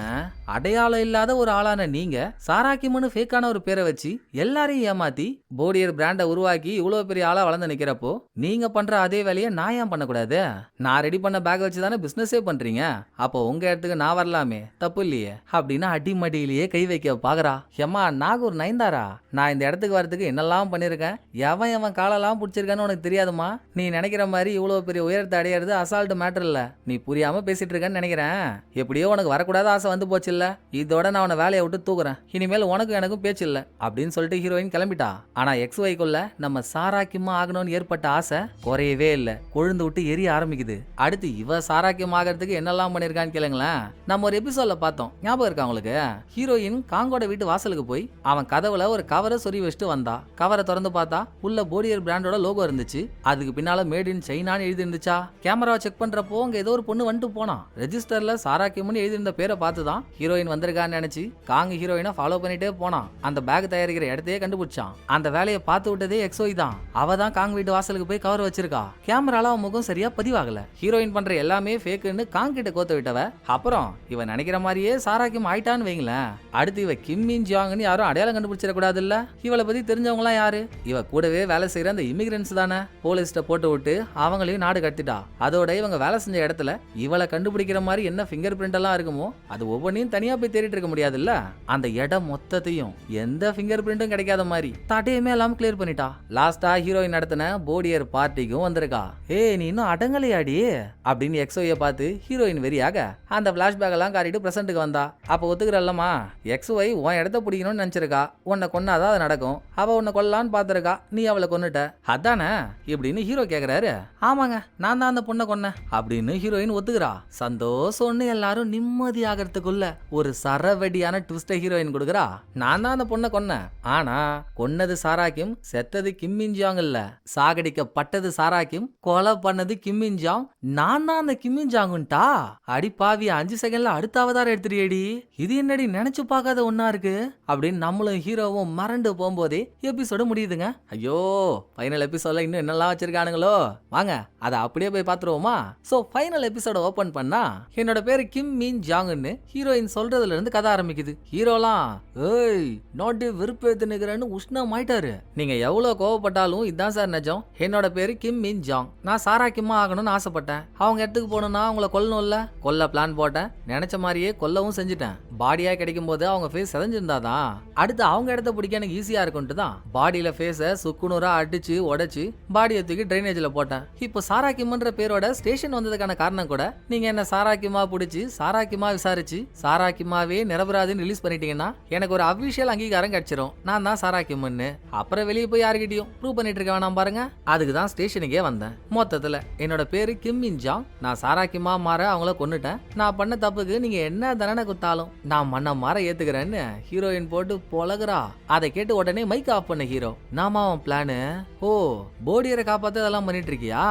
அடையாளம் இல்லாத ஒரு ஆளான நீங்க சாராக்கிமனு ஃபேக்கான ஒரு பேரை வச்சு எல்லாரையும் ஏமாத்தி போடியர் பிராண்டை உருவாக்கி இவ்வளவு பெரிய ஆளா வளர்ந்து நிக்கிறப்போ நீங்க பண்ற அதே வேலையை நான் ஏன் பண்ணக்கூடாது? நான் ரெடி பண்ண பேக் வச்சு தானே பிசினஸே பண்றீங்க, அப்போ உங்க இடத்துக்கு நான் வரலாமே, தப்பு இல்லையே அப்படின்னு அடிமடியிலேயே கை வைக்க பாக்குறா. எம்மா நாகூர் நயன்தாரா, நான் இந்த இடத்துக்கு வரதுக்கு என்னெல்லாம் பண்ணிருக்கேன், எவன் காலெல்லாம் பிடிச்சிருக்கான்னு உனக்கு தெரியாதுமா. நீ நினைக்கிற மாதிரி இவ்வளவு பெரிய உயரத்தை அடையிறது அசால்ட் மேட்டர் இல்ல, நீ புரியாம பேசிட்டு இருக்கேன்னு நினைக்கிறேன். எப்படியோ உனக்கு வரக்கூடாத ஆசை வந்து போச்சு இல்ல, இதோட நான் உன வேலையை விட்டு தூக்குறேன், இனிமேல் உனக்கும் எனக்கும் பேச்சு இல்ல அப்படின்னு சொல்லிட்டு ஹீரோயின் கிளம்பிட்டா. ஆனா XYக்குள்ள நம்ம சாராக்கியமா ஆகணும்னு ஏற்பட்ட ஆசை குறையவே இல்ல, கொழுந்து விட்டு எரிய ஆரம்பிக்குது. அடுத்து இவ சாராக்கியம் ஆகிறதுக்கு என்னெல்லாம் பண்ணிருக்கான்னு கேளுங்களேன். நம்ம ஒரு எபிசோட்ல பார்த்தோம், ஞாபகம் இருக்கா உங்களுக்கு? ஹீரோயின் காங்கோட வீட்டு வாசலுக்கு போய் அவன் கதவுல ஒரு கவரை சொறி வச்சுட்டு வந்தா. கவரை திறந்து பார்த்தா உள்ள போடியர் பிராண்டோட லோகோ இருந்துச்சு, அதுக்கு பின்னால மேட் இன் சைனான்னு எழுதி இருந்துச்சா. கேமராவை செக் பண்றப்போ அங்க ஏதோ ஒரு பொண்ணு வந்துட்டு போனா. ரெஜிஸ்டர்ல சாராக்கியம்னு எழுதி இருந்த பேரை பார்த்துதான் ஹீரோயின் வந்திருக்கான்னு நினைச்சு காங் ஹீரோயினை ஃபாலோ பண்ணிட்டே போனான். அந்த பேக் தயாரிக்கிற இடத்தையே கண்டுபிடிச்சான். அந்த வேலையை பார்த்து விட்டதே XY தான். அவ தான் காங் வீட்டு வாசலுக்கு போய் கவர் வச்சிருக்கா. கேமரால அவன் முகம் சரியா பதிவாகல. ஹீரோயின் பண்ற எல்லாமே ஃபேக்குன்னு காங் கிட்ட கோத்த விட்டவ அப்புறம் இவன் நினைக்கிற மாதிரியே சாராக்கியம் ஆயிட்டான்னு வைங்களேன். அடுத்து இவ கிம் மின் ஜியாங்னு யாரும் அடையாளம் கண்டுபிடிச்சிட கூடாது இல்ல. இவளை பத்தி தெரிஞ்சவங்க யாரு? இவ கூடவே வேலை செய்யற அந்த இமிகிரன்ஸ் தானே. போலீஸ்ட போட்டு விட்டு அவங்களையும் நாடு கடத்திட்டா. அதோட இவங்க வேலை செஞ்ச இடத்துல இவளை கண்டுபிடிக்கிற மாதிரி என்ன ஃபிங்கர் பிரிண்ட் எல்லாம் இருக்குமோ அது ஒவ்வொன்றையும் தனியா போய் தேடிட்டு இருக்க முடியாதுல்ல. அந்த இடம் மொத்தத்தையும் எந்த ஃபிங்கர் பிரிண்ட்டும் கிடைக்காத மாதிரி தடையுமே எல்லாம் கிளியர் பண்ணிட்டா. லாஸ்டா ஹீரோயின் நடத்தின போடியர் பார்ட்டிக்கும் வந்திருக்கா. நீ இன்னும் அடங்கலையாடி அப்படின்னு XY பார்த்து ஹீரோயின் வெறியாக அந்த பிளாஷ்பேக் எல்லாம் காட்டிட்டு பிரசன்ட்டுக்கு வந்தா. அப்ப ஒத்துக்கிறல்லமா, XY உன் இடத்த பிடிக்கணும்னு நினைச்சிருக்கா. உன்னை கொன்னாதான் அது நடக்கும். அவ உன்னை கொல்லலான்னு பாத்திருக்கா, நீ அவளை கொன்னுட்ட, அதானே இப்படின்னு ஹீரோ கேக்குறாரு. ஆமாங்க நான் தான் அந்த பொண்ணை கொன்னேன் அப்படின்னு ஹீரோயின் ஒத்துக்கிறா. சந்தோஷம்னு எல்லாரும் நிம்மதி ஆகிறதுக்குள்ள ஒரு சரவெடியான ட்விஸ்ட ஹீரோயின் கொடுக்குறா. நான் தான் அந்த பொண்ணை கொன்னேன், ஆனா கொன்னது சாராக்கிம், செத்தது கிம்மின்ஜாங் இல்ல. சாகடிக்கப்பட்டது சாராக்கிம், கொலை பண்ணது கிம்மின்ஜாங். நான் தான் அந்த கிம்மின்ஜாங்குன்ட்டா. அடி பாவி, 5 செகண்ட்ல அடுத்த அவதாரம் எடுத்துறியேடி. இது என்னடி நினைச்சு பார்க்காத ஒன்னா இருக்கு அப்படின்னு நம்மளும் ஹீரோவும் மறந்து போகும்போதே எபிசோடு முடியுதுங்க. ஐயோ, ஃபைனல் எபிசோட்ல இன்னும் என்னெல்லாம் வச்சிருக்கானுங்களோ, வாங்க அதை அப்படியே போய் பாத்துருவோமா. சோ ஃபைனல் எபிசோட ஓபன் பண்ணா என்னோட பேரு கிம் மீன் ஜாங்னு ஹீரோயின் சொல்றதுல இருந்து கதை ஆரம்பிக்குது. ஹீரோலாம் ஏய் நோட்டு விருப்பத்து நிக்கிறேன்னு உஷ்ணம் ஆயிட்டாரு. நீங்க எவ்வளவு கோவப்பட்டாலும் இதான் சார் நிஜம். என்னோட பேரு கிம் மீன் ஜாங். நான் சாரா கிம்மா ஆகணும்னு ஆசைப்பட்டேன். அவங்க இடத்துக்கு போகணும்னா அவங்கள கொல்லணும்ல. கொல்ல பிளான் போட்டேன், நினைச்ச மாதிரியே கொல்லவும் செஞ்சுட்டேன். பாடியா கிடைக்கும் போது அவங்க ஃபேஸ் செதஞ்சிருந்தாதான் அடுத்து அவங்க இடத்த பிடிக்க எனக்கு ஈஸியா இருக்கும்ட்டு தான் பாடியில ஃபேஸ சுக்குநூறா அடிச்சு உடைச்சு பாடியை தூக்கி ட்ரைனேஜ்ல போட்டேன். இப்போ சாராக்கிம்ன்ற பேரோட ஸ்டேஷன் வந்ததுக்கான காரணம் கூட நீங்க என்ன சாராக்கிமா பிடிச்சி சாராக்கிமா விசாரிச்சு சாராக்கிமாவே நிரபராதின்னு ரிலீஸ் பண்ணிட்டீங்கன்னா எனக்கு ஒரு அபிஷியல் அங்கீகாரம் கிடைச்சிரும். நான் தான் சாராக்கிம்னு. அப்புறம் வெளியே போய் யாருக்கிட்டையும் ப்ரூவ் பண்ணிட்டு இருக்க வேணாம் பாருங்க. அதுக்கு தான் ஸ்டேஷனுக்கே வந்தேன். மொத்தத்துல என்னோட பேரு கிம் மின் ஜாங். நான் சாராக்கிமா மாற அவங்கள கொன்னுட்டேன். நான் பண்ண தப்புக்கு நீங்க என்ன தண்டனை கொடுத்தாலும் நான் மண்ண மாற ஏத்துக்கிறேன்னு ஹீரோயின் போட்டு பொலகுறா. அதை கேட்டு உடனே மைக் ஆஃப் பண்ண ஹீரோ. நாம அவன் பிளானு, ஓ போடியரை காப்பாத்த அதெல்லாம் பண்ணிட்டு இருக்கியா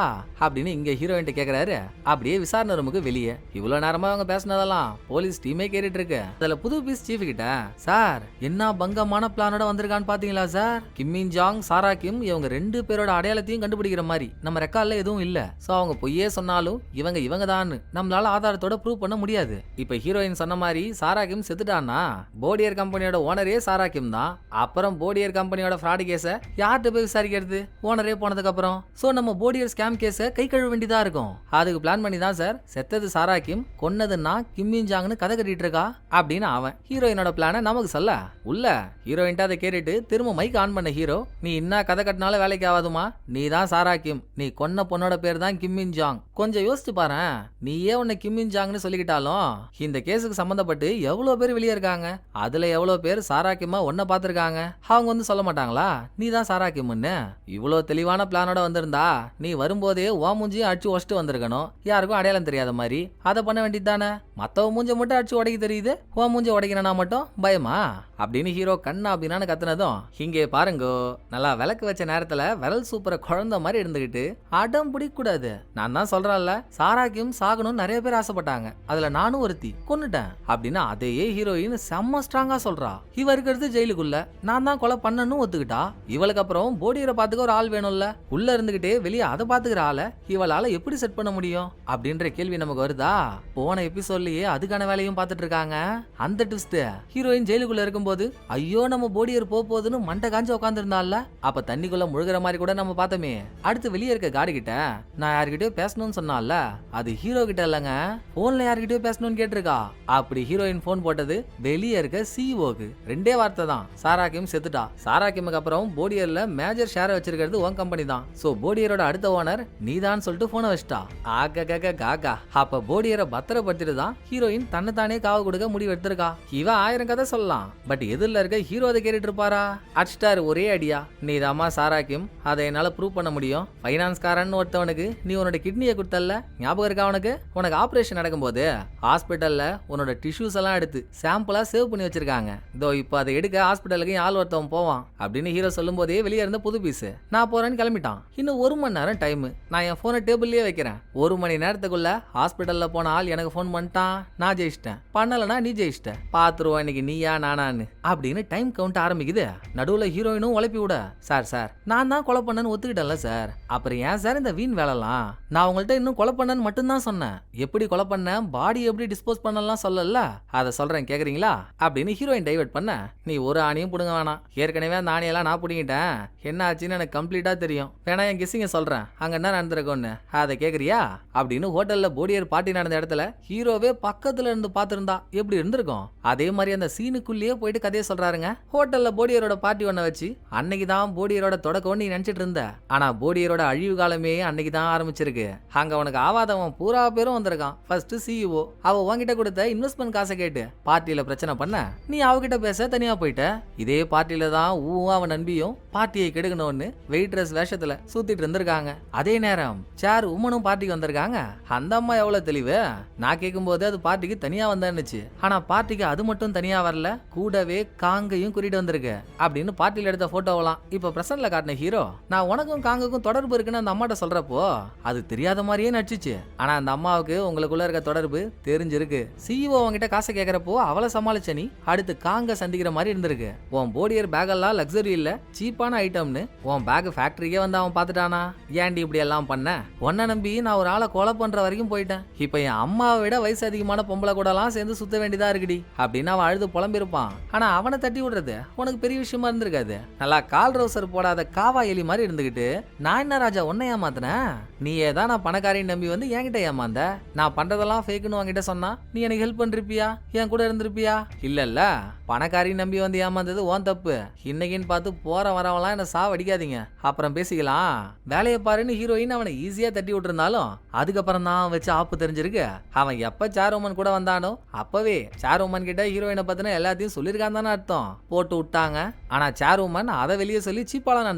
அப்படின்னு இங்க ஹீரோயின் கேக்குறாரு. அப்படியே விசாரணை ரூமுக்கு வெளியே இவ்வளவு நேரமா அவங்க பேசினதெல்லாம் போலீஸ் டீமே கேட்டுட்டு இருக்கு. அதுல புது பீஸ் சீஃப் கிட்ட, சார் என்ன பங்கமான பிளானோட வந்திருக்கான்னு பாத்தீங்களா சார்? கிம்மின் ஜாங் சாரா கிம் இவங்க 2 பேரோட அடையாளத்தையும் கண்டுபிடிக்கிற மாதிரி நம்ம ரெக்கார்ட்ல எதுவும் இல்ல. சோ அவங்க பொய்யே சொன்னாலும் இவங்க தான் நம்மளால ஆதாரத்தோட ப்ரூவ் பண்ண முடியாது. இப்ப ஹீரோயின் சொன்ன மாதிரி சாரா கிம் செத்துட்டானா போடியர் கம்பெனியோட ஓனரே சாரா கிம் தான். அப்புறம் போடியர் கம்பெனியோட ஃப்ராட் கேஸ யார்கிட்ட போய் விசாரிக்கிறது? ஓனரே போனதுக்கு அப்புறம். சோ நம்ம போடியர் ஸ்கேம் கேஸ கை கழுவ வேண்டியதா இருக்கும். அதுக்கு பிளான் பண்ணி தான் சார் செத்தது சாரா கிம், கொன்னதுன்னா கிம்மின் ஜாங்னு கதை கட்டிட்டு இருக்கா அப்படின்னு அவன் ஹீரோயினோட பிளான நமக்கு சொல்ல உள்ள ஹீரோயின் அதை கேட்டுட்டு திரும்ப மைக் ஆன் பண்ண ஹீரோ, நீ என்ன கதை கட்டினாலும் வேலைக்கு ஆகாதுமா. நீ தான் சாரா கிம், நீ கொன்ன பொண்ணோட பேர் தான் கிம்மின் ஜாங். கொஞ்சம் யோசிச்சு பாரு, நீயே உன்னை கிம்மின் ஜாங்னு சொல்லிக்கிட்டாலும் இந்த கேஸுக்கு சம்பந்தப்பட்டு எவ்வளவு பேர் வெளியே இருக்காங்க. அதுல எவ்வளவு பேர் சாரா கிம்மா ஒன்ன பாத்துருக்காங்க. அவங்க வந்து சொல்ல மாட்டாங்களா நீ தான் சாரா கிம்னு? இவ்வளவு தெளிவான பிளானோட வந்திருந்தா நீ வரும்போதே ஓ மூஞ்சியும் அடிச்சு உடச்சிட்டு வந்திருக்கணும். யாருக்கும் அடையாளம் தெரியாத மாதிரி. அதை பண்ண வேண்டியது தானே. மத்தவ மூஞ்ச மட்டும் அடிச்சு உடைக்க தெரியுது, ஓ மூஞ்ச உடைக்கணும்னா மட்டும் பயமா அப்படின்னு ஹீரோ கண்ணா அப்படின்னு கத்துனதும், இங்கே பாருங்கோ நல்லா விளக்கு வச்ச நேரத்துல விரல் சூப்பர குழந்தை மாதிரி இருந்துகிட்டு அடம் பிடிக்க கூடாது. நான் தான் சொல்றேன்ல சாராக்கியும் சாகணும்னு நிறைய பேர் ஆசைப்பட்டாங்க, அதுல நானும் ஒருத்தி கொன்னுட்டேன் அப்படின்னு அதையே ஹீரோயின் செம்ம ஸ்ட்ராங்கா சொல்றா. இவ இருக்கிறது ஜெயிலுக்குள்ள, நான் தான் கொலை பண்ணனும் ஒத்துக்கிட்டா. இவளுக்கு அப்புறம் போடியரை பாத்துக்க ஒரு ஆள் வேணும்ல. உள்ள இருந்துகிட்டே வெளியே அதை பாத்துக்கிற ஆளை இவளால எப்படி செட் பண்ண முடியும் அப்படின்ற கேள்வி நமக்கு வருதா? போன எபிசோட்லயே அதுக்கான வேலையும் பாத்துட்டு இருக்காங்க. அந்த ட்விஸ்ட் ஹீரோயின் ஜெயிலுக்குள்ள இருக்கும்போது ஐயோ நம்ம போடியர் போகுதுன்னு மண்டை காஞ்சி உட்கார்ந்து இருந்தால, அப்ப தண்ணிக்குள்ள முழுகிற மாதிரி கூட நம்ம பார்த்தோமே. அடுத்து வெளியே இருக்க காடு கிட்ட நான் யார்கிட்டயோ பேசணும்னு சொன்னால, அது ஹீரோ கிட்ட இல்லங்க, போன்ல யார்கிட்டயோ பேசணும்னு கேட்டிருக்கா. அப்படி ஹீரோயின் போன் போட்டது வெளியே இருக்க சிஓக்கு. 2 வார்த்தை தான், சாராக்கிம் செத்துட்டா. சாராக்கிமுக்கு அப்புறம் போடியர்ல மேஜர் ஷேர் வச்சிருக்கிறது உன் கம்பெனி தான். சோ போடியரோட அடுத்த ஓனர் நீதான் சொல்லிட்டு போனை வச்சிட்டா. ஆகா அப்ப போடியரை பத்திரப்படுத்திட்டு தான் ஹீரோயின் தன்னை தானே காவ கொடுக்க முடிவு எடுத்திருக்கா. இவ 1000 கதை சொல்லலாம், பட் எதிரில இருக்க ஹீரோ அதை கேட்டுட்டு இருப்பாரா? அடிச்சிட்டாரு ஒரே அடியா. நீதாமா சாராக்கிம், அதை என்னால ப்ரூவ் பண்ண முடியும். பைனான்ஸ் காரன் ஒருத்தவனுக்கு நீ உன்னோட கிட்னியை கொடுத்தல, ஞாபகம் இருக்கா உனக்கு? உனக்கு ஆபரேஷன் நடக்கும்போது ஹாஸ்பிட்டல்ல உன்னோட டிஷ்யூஸ் எல்லாம் எடுத்து சாம்பிளா சேவ் பண்ணி வச்சிருக்காங்க. இதோ இப்போ அதை எடுக்க ஹாஸ்பிட்டலுக்கு ஆள் ஒருத்தவன் போவான் அப்படின்னு ஹீரோ சொல்லும் போதே வெளியே இருந்த புது பீஸ் நான் போறேன்னு கிளம்பிட்டான். இன்னும் 1 மணி நேரம் டைம். நான் என் போனை டேபிள்லயே வைக்கிறேன். 1 மணி நேரத்துக்குள்ள ஹாஸ்பிட்டல்ல போன ஆள் எனக்கு போன் பண்ணிட்டான். நான் ஜெயிச்சிட்டேன், பண்ணலனா நீ ஜெயிச்சிட்ட, பாத்துருவோம் இன்னைக்கு நீயா நானான்னு அப்படின்னு டைம் கவுண்ட் ஆரம்பிக்குது. நடுவுல ஹீரோயினும் உழைப்பி விட, சார் நான் தான் கொலை பண்ணேன்னு ஒத்துக்கிட்டேன்ல சார், அப்புறம் ஏன் சார் இந்த வீண் வேலைலாம்? நான் உங்கள்ட்ட இன்னும் கொலை பண்ணேன்னு மட்டும்தான் சொன்னேன். எப்படி கொலை பண்ண, பாடி எப்படி டிஸ்போஸ் பண்ணலாம் சொல்லல, அதை சொல்றேன் கேக்குறீங்களா அப்படின்னு ஹீரோயின் டைவர்ட் பண்ண, நீ ஒரு ஆணியும் புடுங்க வேணாம். ஏற்கனவே அந்த ஆணியெல்லாம் நான் புடிங்கிட்டேன். என்ன ஆச்சுன்னு எனக்கு கம்ப்ளீட்டா தெரியும். வேணா என் கெஸ்ஸிங்க சொல்றேன், அங்க என்ன நடந்திருக்கோன்னு. அதை கேக்குறியா அப்படின்னு ஹோட்டல்ல போடியர் பார்ட்டி நடந்த இடத்துல ஹீரோவே பக்கத்துல இருந்து பாத்துருந்தா எப்படி இருந்திருக்கும்? அதே மாதிரி அந்த சீனுக்குள்ளேயே போயிட்டு கதையை சொல்றாருங்க. ஹோட்டல்ல போடியரோட பார்ட்டி ஒண்ண வச்சு அன்னைக்குதான் போடியரோட தொடக்கம் நீ நினைச்சிட்டு இருந்த. ஆனா போடியரோட அழிவு காலமே அன்னைக்குதான் ஆரம்பிச்சிருக்கு. அங்க உனக்கு ஆவாதவன் பூரா பேரும் வந்திருக்கான். ஃபர்ஸ்ட் சிஇஓ அவ உன்கிட்ட கொடுத்த இன்வெஸ்ட்மெண்ட் காசை கேட்டு பார்ட்டியில பிரச்சனை பண்ண நீ அவகிட்ட பேச தனியா போயிட்ட. இதே பார்ட்டியில தான் அவன் நம்பியும் பார்ட்டியை கெடுக்கணும்னு வெயிட்ரஸ் வேஷத்துல சுத்திட்டு இருந்திருக்காங்க. அதே நேரம் சேர் உமனும் பார்ட்டிக்கு வந்திருக்காங்க. அந்த அம்மா எவ்வளவு தெளிவு. நான் கேட்கும்போது அது பார்ட்டிக்கு தனியா வந்தான்னுச்சு. ஆனா பார்ட்டிக்கு அது மட்டும் தனியா வரல, கூடவே காங்கையும் கூட்டிட்டு வந்திருக்கு அப்படின்னு பார்ட்டில எடுத்த போட்டோவெல்லாம் இப்ப பிரசன்ட்ல காட்டின ஹீரோ நான் உனக்கும் காங்குக்கும் தொடர்பு இருக்குன்னு அந்த அம்மாட்ட சொல்றப்போ அது தெரியாத மாதிரியே நடிச்சிச்சு. ஆனா அந்த அம்மாவுக்கு உங்களுக்குள்ள இருக்க தொடர்பு தெரிஞ்சிருக்கு. சிஇஓ உங்ககிட்ட காசை கேட்கறப்போ அவளை சமாளிச்ச நீ அடுத்து காங்க சந்திக்கிற மாதிரி இருந்திருக்கு. உன் போடியர் பேக் எல்லாம் லக்ஸரி இல்ல, சீப்பான ஐட்டம்னு உன் பேக் ஃபேக்டரிக்கே வந்து அவன் பார்த்துட்டானா? ஏன்டி இப்படி எல்லாம் பண்ண? உன்னை நம்பி நான் ஒரு ஆளை கொலை பண்ற வரைக்கும் போயிட்டேன். இப்ப என் அம்மாவை விட வயசு அதிகமான பொம்பளை கூட எல்லாம் சேர்ந்து சுத்த வேண்டியதா இருக்குடி அப்படின்னு அவன் அழுது புலம்பிருப்பான். ஆனா அவனை தட்டி விடுறது உனக்கு பெரிய விஷயமா இருந்திருக்காது. நல்லா கால் ரோசர் போடாத காவா எலி மாதிரி இருந்துகிட்டு நான் என்ன ராஜா உன்னை ஏமாத்தினேன்? நீ ஏதான் நான் பணக்காரின்னு நம்பி வந்து என்கிட்ட ஏமாந்த. நான் பண்றதெல்லாம் ஃபேக்குன்னு உன்கிட்ட சொன்னா நீ எனக்கு ஹெல்ப் பண்றிப்பியா? என் கூட இருந்திருப்பியா? இல்ல பணக்காரின்னு நம்பி வந்து ஏமாந்தது உன் தப்பு. இன்னைக்குன்னு பார்த்து போற வரவெல்லாம் என்ன சாவடிக்காதீங்க, அப்புறம் பேசிக்கலாம். வேலையை பாருன்னு ஹீரோயின் அவனை ஈஸியா தட்டி விட்டுருந்தாலும் அதுக்கப்புறம் தான் வச்சு ஆப்பு தெரிஞ்சிருக்கு. அவன் எப்ப சாரோமன் கூட வந்தானோ அப்பவே சாரோமன் கிட்ட ஹீரோயினை பத்தின எல்லாத்தையும் சொல்லியிருக்கான் தானே அர்த்தம். போட்டு விட்டாங்க. ஆனா சாரோமன் அதை வெளியே சொல்லி சீப்பாலாம்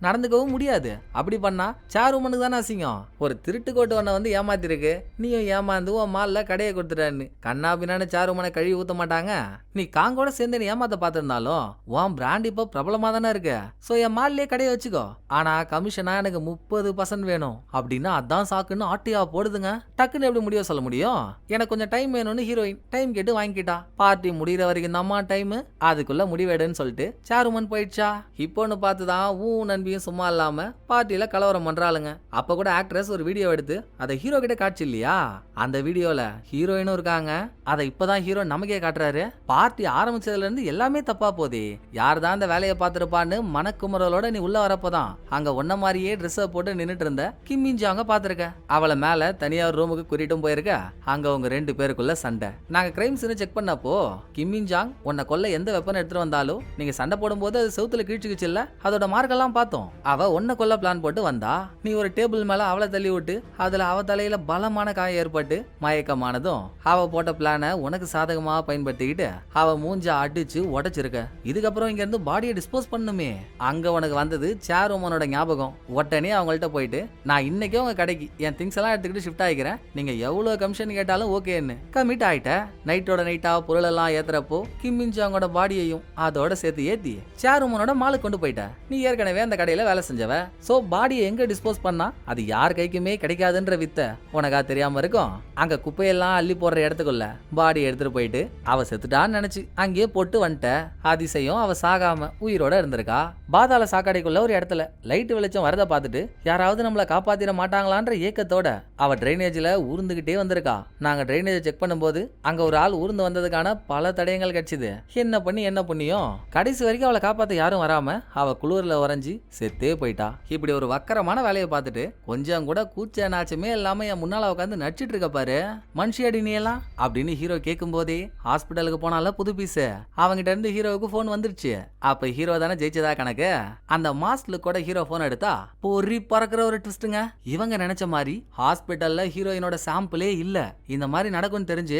நடந்துக்கவும் முடியாது. அப்படி பண்ணா சாரோமனுக்கு தானே அசிங்கம். ஒரு திருட்டு கோட்டு ஒன்ன வந்து ஏமாத்திருக்கு, நீயும் ஏமாந்து உன் மால்ல கடையை கொடுத்துட்டான்னு கண்ணா பின்னான்னு சாரோமனை கழுவி ஊத்த மாட்டாங்க. நீ காங்கோட சேர்ந்து நீ ஏமாத்த பார்த்திருந்தாலும் உன் பிராண்ட் இப்போ பிரபலமா தானே இருக்கு. சோ என் மால்லே கடையை வச்சுக்கோ, ஆனா கமிஷனா எனக்கு 30% வேணும் அப்படின்னு அதான் சாக்குன்னு ஆட்டியா போடுதுங்க. டக்குன்னு எப்படி முடிவு சொல்ல முடியும்? எனக்கு கொஞ்சம் டைம் வேணும்னு ஹீரோயின் டைம் கேட்டு வாங்கிக்கிட்டா. பார்ட்டி முடிகிற வரைக்கும் தாம்மா டைம், அதுக்குள்ள முடிவேடுன்னு சொல்லிட்டு சாருமன் போயிடுச்சா. இப்போன்னு பார்த்துதான் நண்பியும் சும்மா இல்லாம பார்ட்டியில கலவரம் பண்றாளுங்க. அப்ப கூட ஆக்ட்ரஸ் ஒரு வீடியோ எடுத்து அதை ஹீரோ கிட்ட காட்சி இல்லையா? அந்த வீடியோல ஹீரோயினும் இருக்காங்க. அதை இப்பதான் ஹீரோ நமக்கே காட்டுறாரு. பார்ட்டி ஆரம்பிச்சதுல இருந்து எல்லாமே தப்பா போதே. யார்தான் அந்த வேலையை பார்த்திருப்பான்னு மனக்குமுறலோட நீ உள்ள வரப்போதான் அங்க ஒன்ன மாதிரியே ட்ரெஸ் போட்டு நின்னுட்டு இருந்த கிம்மிஞ்சாங்க பாத்திருக்க. அவளை மேல தனியா ரூமுக்கு கூட்டிட்டும் போயிருக்க. அங்க உங்க 2 பேருக்குள்ள சண்டை. நாங்க கிரைம் சீன் செக் பண்ணப்போ கிம்மிஞ்சாங் உன்னை கொல்ல எந்த வெப்பன் எடுத்துட்டு வந்தாலும் நீங்க சண்டை போடும்போது அது செவுத்துல கீழ்ச்சிக்குச்சு இல்ல, அதோட மார்க்கெல்லாம் பார்த்தோம். அவ உன்னை கொல்ல பிளான் போட்டு வந்தா நீ ஒரு டேபிள் மேல அவளை தள்ளி விட்டு அதுல அவ தலையில பலமான காயம் ஏற்பட்டு மயக்கமானதும் அவ போட்ட பிளான உனக்கு சாதகமா பயன்படுத்திக்கிட்டு அவ மூஞ்ச அடிச்சு உடைச்சிருக்க. இதுக்கப்புறம் இங்க இருந்து பாடியை டிஸ்போஸ் பண்ணுமே. அங்க உனக்கு வந்தது சாரோமனோட ஞாபகம். உடனே அவங்கள்ட்ட போயிட்டு நான் இன்னைக்கே உங்க கடைக்கு என் திங்ஸ் எல்லாம் எடுத்துக்கிட்டு ஷிஃப்ட் ஆகிக்கிறேன், நீங்க எவ்வளவு கமிஷன் கேட்டாலும் ஓகேன்னு கமிட் ஆயிட்ட. நைட்டோட நைட்டா பொருள் எல்லாம் ஏத்துறப்போ கிம்மிஞ்சாங்கோட பாடியையும் அதோட சேர்த்து ஏத்தி சாரோமனோட மாலுக்கு கொண்டு போயிட்ட. நீ ஏற்கனவே அந்த கடையில வேலை செஞ்சவ. சோ பாடியை எங்க டிஸ்போஸ் பண்ணா அது யார் கைக்குமே கிடைக்காதுன்ற வித்த உனக்கா தெரியாம இருக்கும். அங்க குப்பையெல்லாம் அள்ளி போடுற இடத்துக்குள்ள பாடி எடுத்துட்டு போயிட்டு அவ செத்துட்டான்னு நினைச்சு அங்கேயே போட்டு வந்துட்ட. அதிசயம் அவ சாகாம உயிரோட இருந்திருக்கா. பாதாள சாக்கடைக்குள்ள ஒரு இடத்துல லைட் வெளிச்சம் வரத பார்த்துட்டு யாராவது நம்மள காப்பாத்திர மாட்டாங்களான்ற ஏக்கத்தோட அவ டிரைனேஜ்ல ஊர்ந்துகிட்டே வந்திருக்கா. நாங்க டிரைனேஜ் செக் பண்ணும்போது அங்க ஒரு ஆள் ஊர்ந்து வந்ததுக்கான பல தடயங்கள் கிடைச்சது. என்ன புண்ணியம் கடைசி வரைக்கும் அவளை காப்பாத்த யாரும் வராம அவ குளிர்ல உறைஞ்சி செத்தே போயிட்டா. இப்படி ஒரு வக்கரமான வேலையை பார்த்துட்டு கொஞ்சம் கூட கூச்ச நாச்சமே இல்லாம என் முன்னால உட்காந்து நடிச்சிட்டு இருக்க பாரு மனுஷியடி நீ எல்லாம் அப்படின்னு ஹீரோ கேட்கும் போதே ஹாஸ்பிட்டலுக்கு போனால புது பீஸ் அவங்கிட்ட இருந்து ஹீரோவுக்கு போன் வந்துருச்சு. அப்ப ஹீரோ தானே ஜெயிச்சதா கணக்கு. அந்த மாஸ்க்ல கூட ஹீரோ போன் எடுத்தா பொறி பறக்கிற ஒரு ட்விஸ்டுங்க. இவங்க நினைச்ச மாதிரி ஹாஸ்பிட்டல்ல ஹீரோயினோட சாம்பிளே இல்ல. இந்த மாதிரி நடக்கும்னு தெரிஞ்சு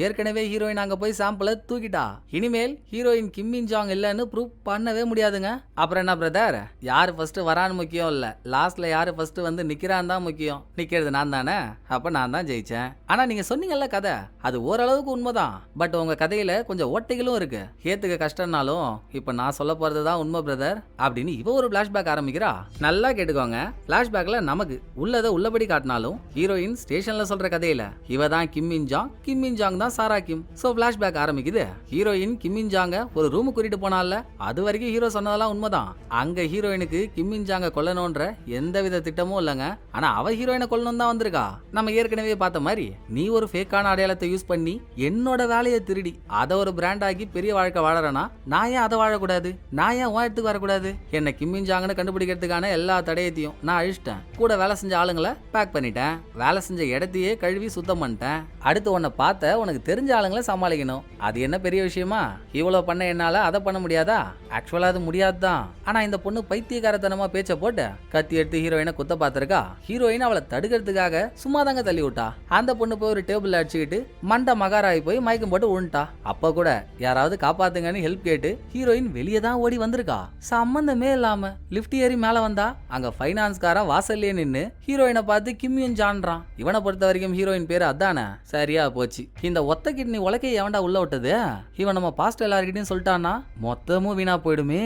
ஏற்கனவே ஹீரோயின் அங்க போய் சாம்பிளை தூக்கிட்டா. இனிமேல் ஹீரோயின் கிம்மிஞ்சாங் இல்லன்னு ப்ரூவ் பண்ணவே முடியாதுங்க. அப்புறம் என்ன பிரதர், யாரு ஃபர்ஸ்ட் வரான்னு முக்கியம் இல்ல, லாஸ்ட்ல யாரு ஃபர்ஸ்ட் வந்து நிக்கிறான் தான் முக்கியம். நிக்கிறது நான் தானே, அப்ப நான் தான் ஜெயிச்சேன். ஆனா நீங்க சொன்னீங்கல்ல கதை, அது ஓரளவுக்கு உண்மைதான். பட் உங்க கதையில கொஞ்சம் ஓட்டைகளும் இருக்கு. ஏத்துக்க கஷ்டம்னாலும் இப்ப நான் சொல்ல போறதுதான் உண்மை பிரதர் அப்படின்னு இவ ஒரு பிளாஷ்பேக் ஆரம்பிக்கிறா. நல்லா கேட்டுக்கோங்க. பிளாஷ்பேக்ல நமக்கு உள்ளதை உள்ளபடி காட்டினாலும் ஹீரோயின் ஸ்டேஷன்ல சொல்ற கதையில இவ தான் கிம்மிஞ்சாங் தான் சாரா கிம். சோ பிளாஷ்பேக் ஆரம்பிக்குது. ஹீரோயின் கிம்மிஞ்சாங்க ஒரு ரூமு கூட்டிட்டு போனால அது வரைக்கும் ஹீரோ சொன்னதெல்லாம் உண்மைதான். அங்க ஹீரோயினுக்கு கிம்மிஞ்சாங்க கொல்லணும்ன்ற எந்தவித திட்டமும் இல்லைங்க. ஆனா அவ ஹீரோயினை கொல்லணும் தான் வந்திருக்கா. நம்ம ஏற்கனவே பார்த்த மாதிரி நீ ஒரு ஃபேக்கான அடையாளத்தை யூஸ் பண்ணி என்னோட வேலையை திருடி அதை ஒரு பிராண்ட் ஆகி பெரிய வாழ்க்கை வாழறனா நான் ஏன் அதை வாழக்கூடாது? நான் ஏன் உன் இடத்துக்கு வரக்கூடாது? என்ன கிம்மிஞ்சாங்கன்னு கண்டுபிடிக்கிறதுக்கான எல்லா தடயத்தையும் நான் அழிச்சிட்டேன். கூட வேலை செஞ்ச ஆளுங்களை பேக் பண்ணிட்டேன். வேலை செஞ்ச இடத்தையே கழுவி சுத்தம் பண்ணிட்டேன். அடுத்து உன்னை பார்த்த உனக்கு தெரிஞ்ச ஆளுங்களை சமாளிக்கணும். அது என்ன பெரிய விஷயமா? இவ்வளவு பண்ண என்னால அதை பண்ண முடியாதா? ஆக்சுவலா அது முடியாதுதான். ஆனா இந்த பொண்ணு பைத்தியக்காரத்தனமா பேச்ச போட்டு கத்தி எடுத்து ஹீரோயினை குத்த பார்த்திருக்கா. ஹீரோயின் அவளை தடுக்கிறதுக்காக சும்மா தாங்க தள்ளி விட்டா. அந்த பொண்ணு போய் ஒரு டேபிள் அடிச்சுக்கிட்டு மண்டை மகாராயி போய் மயக்கம் போட்டு விழுந்துட்டா. அப்ப கூட யாராவது காப்பாத்துங்கன்னு ஹெல்ப் கேட்டு ஹீரோயின் வெளியே தான் ஓடி வந்திருக்கா. சம்பந்தமே இல்லாம லிப்ட் ஏறி மேல வந்தா அங்க ஃபைனான்ஸ்காரன் வாசல்லே நின்னு ஹீரோயினை பார்த்து கிம்மியும் ஜான்றான். இவனை பொறுத்த வரைக்கும் ஹீரோயின் பேரு அதானே, சரியா போச்சு. இந்த ஒத்த கிட்னி உலக்கையை எவன்டா உள்ள விட்டது? இவன் நம்ம பாஸ்ட் எல்லார்கிட்டையும் சொல்லிட்டானா மொத்தமும் வீணா போயிடுமே.